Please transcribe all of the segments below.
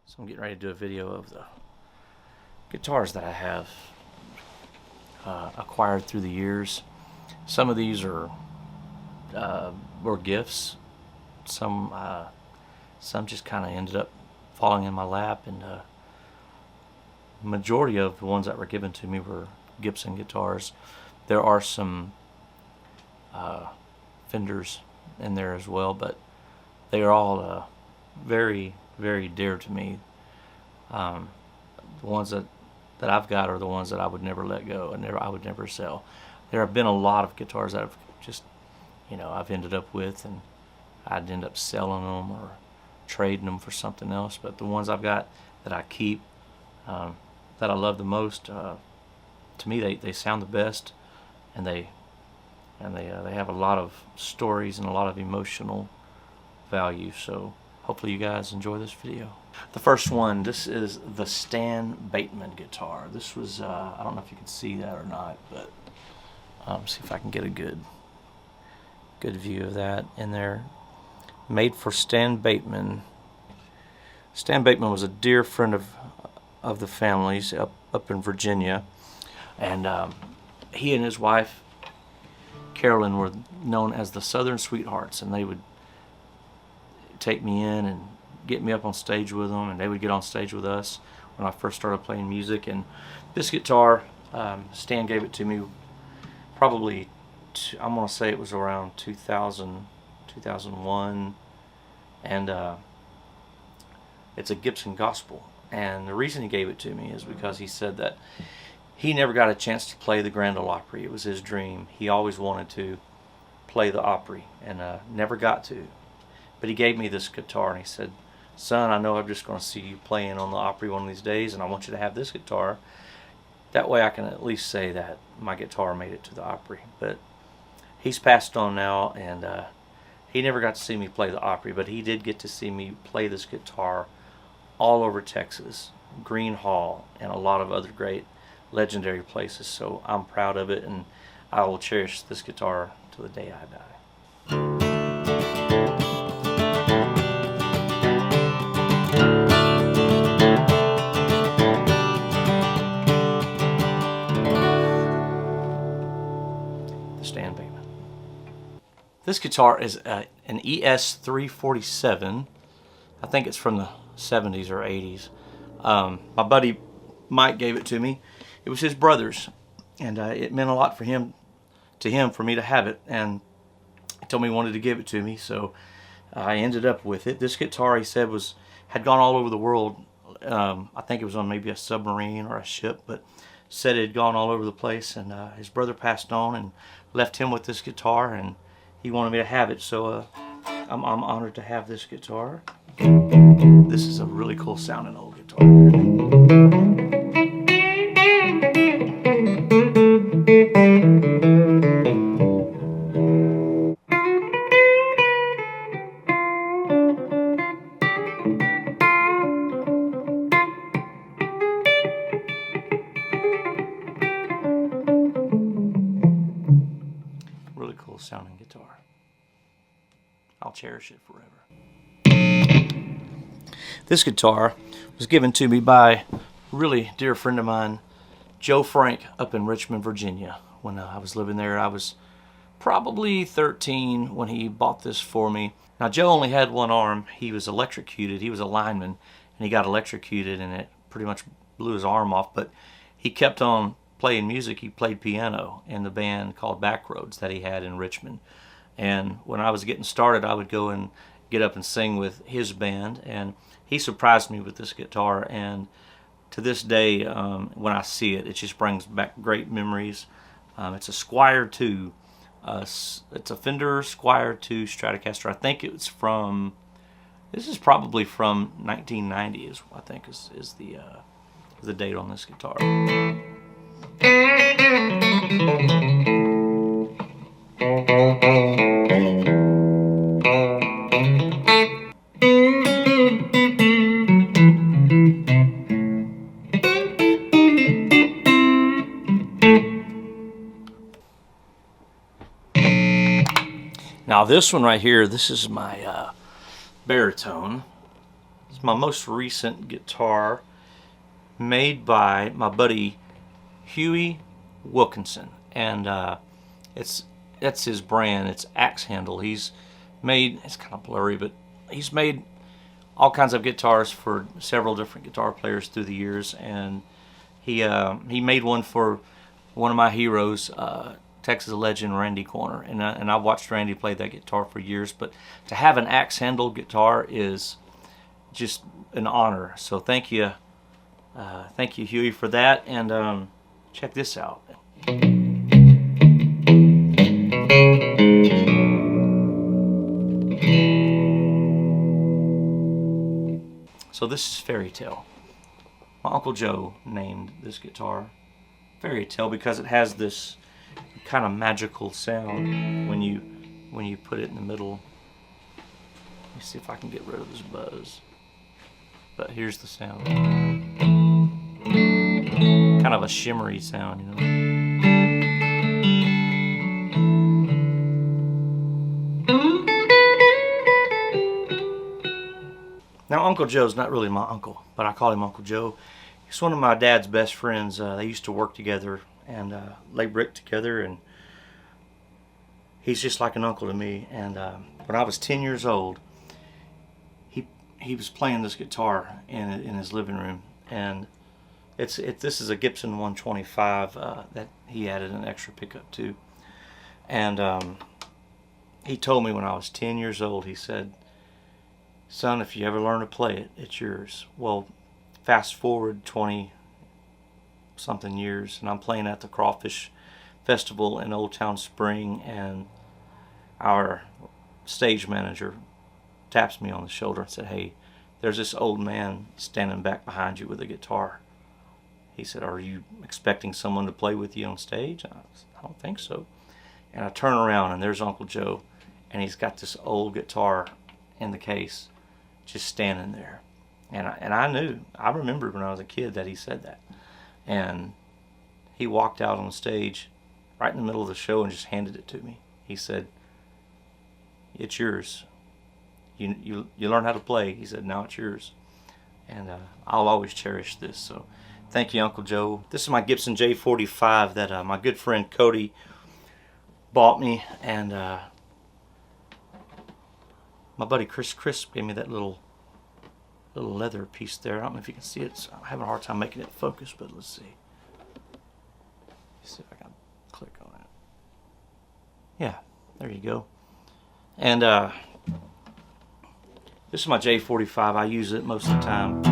So I'm getting ready to do a video of the guitars that I have acquired through the years. Some of these are were gifts. Some just kind of ended up falling in my lap, and majority of the ones that were given to me were Gibson guitars. There are some Fenders in there as well, but they are all very, very dear to me. The ones that I've got are the ones that I would never let go, and I would never sell. There have been a lot of guitars that I've just, I've ended up with, and I'd end up selling them or trading them for something else. But the ones I've got that I keep, that I love the most, to me they sound the best, and they have a lot of stories and a lot of emotional value. So hopefully you guys enjoy this video. The first one, this is the Stan Baitman guitar. This was, I don't know if you can see that or not, but see if I can get a good view of that in there. Made for Stan Baitman. Stan Baitman was a dear friend of the family's up in Virginia, and he and his wife Carolyn were known as the Southern Sweethearts, and they would take me in and get me up on stage with them, and they would get on stage with us when I first started playing music. And this guitar, Stan gave it to me probably, I'm going to say it was around 2000, 2001, and it's a Gibson Gospel. And the reason he gave it to me is because he said that he never got a chance to play the Grand Ole Opry. It was his dream. He always wanted to play the Opry, and never got to. But he gave me this guitar, and he said, "Son, I know I'm just going to see you playing on the Opry one of these days, and I want you to have this guitar. That way I can at least say that my guitar made it to the Opry." But he's passed on now, and he never got to see me play the Opry, but he did get to see me play this guitar all over Texas, Green Hall, and a lot of other great legendary places. So I'm proud of it, and I will cherish this guitar till the day I die. Stan Baitman. This guitar is an ES347. I think it's from the 70s or 80s. My buddy Mike gave it to me. It was his brother's, and it meant a lot for him for me to have it, and he told me he wanted to give it to me, so I ended up with it. This guitar, he said, had gone all over the world. I think it was on maybe a submarine or a ship, but said it had gone all over the place, and his brother passed on and left him with this guitar, and he wanted me to have it, so I'm honored to have this guitar. This is a really cool sounding old guitar. Really cool sounding guitar. I'll cherish it forever. This guitar was given to me by a really dear friend of mine, Joe Frank, up in Richmond, Virginia. When I was living there, I was probably 13 when he bought this for me. Now, Joe only had one arm. He was electrocuted. He was a lineman, and he got electrocuted, and it pretty much blew his arm off. But he kept on playing music. He played piano in the band called Backroads that he had in Richmond. And when I was getting started, I would go and get up and sing with his band, and he surprised me with this guitar. And to this day, when I see it, it just brings back great memories. It's a Squire 2. It's a Fender Squire 2 Stratocaster. I think it's from, this is probably from 1990, I think is the date on this guitar. Now this one right here, this is my baritone. It's my most recent guitar, made by my buddy Huey Wilkinson, and that's his brand. It's Axe Handle. He's made, it's kind of blurry, but he's made all kinds of guitars for several different guitar players through the years, and he made one for one of my heroes, Texas legend Randy Corner, and I've watched Randy play that guitar for years. But to have an Axe Handle guitar is just an honor. So thank you, Huey, for that. And check this out. So this is Fairy Tale. My Uncle Joe named this guitar Fairy Tale because it has this kind of magical sound when you put it in the middle. Let me see if I can get rid of this buzz. But here's the sound. Kind of a shimmery sound, you know. Now, Uncle Joe's not really my uncle, but I call him Uncle Joe. He's one of my dad's best friends. They used to work together and lay brick together, and he's just like an uncle to me. And when I was 10 years old, he was playing this guitar in his living room, and this is a Gibson 125 that he added an extra pickup to. And he told me when I was 10 years old, he said, "Son, if you ever learn to play it, it's yours." Well, fast forward 20 something years, and I'm playing at the Crawfish Festival in Old Town Spring, and our stage manager taps me on the shoulder and said, "Hey, there's this old man standing back behind you with a guitar." He said, "Are you expecting someone to play with you on stage?" And I said, "I don't think so." And I turn around, and there's Uncle Joe, and he's got this old guitar in the case, just standing there. And I remembered when I was a kid that he said that. And he walked out on stage right in the middle of the show and just handed it to me. He said, "It's yours. You learn how to play." He said, "Now it's yours." And I'll always cherish this. So thank you, Uncle Joe. This is my Gibson J45 that my good friend Cody bought me. And my buddy Chris gave me that little leather piece there. I don't know if you can see it. So I'm having a hard time making it focus, but let's see. Let's see if I can click on it. Yeah, there you go. And this is my J45. I use it most of the time.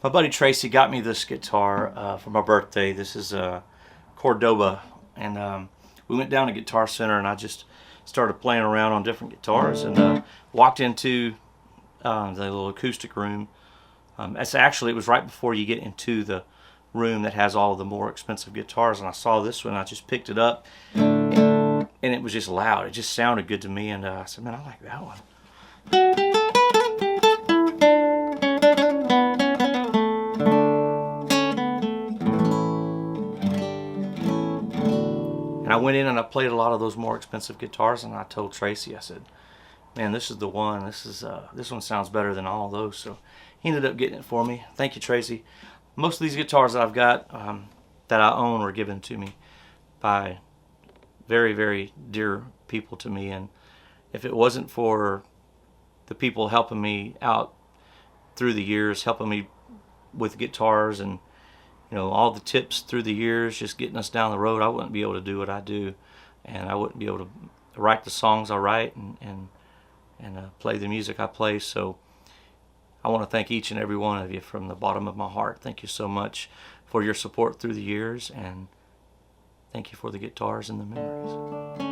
My buddy Tracy got me this guitar for my birthday. This is a Cordoba, and we went down to Guitar Center, and I just started playing around on different guitars, and walked into the little acoustic room. It was right before you get into the room that has all the more expensive guitars, and I saw this one. I just picked it up, and it was just loud. It just sounded good to me, and I said, "Man, I like that one." And I went in and I played a lot of those more expensive guitars, and I told Tracy, I said, "Man, this is the one. This one sounds better than all those." So he ended up getting it for me. Thank you, Tracy. Most of these guitars that I've got that I own were given to me by very, very dear people to me, and if it wasn't for the people helping me out through the years, helping me with guitars, and all the tips through the years, just getting us down the road, I wouldn't be able to do what I do, and I wouldn't be able to write the songs I write and play the music I play. So I want to thank each and every one of you from the bottom of my heart. Thank you so much for your support through the years, and thank you for the guitars and the memories.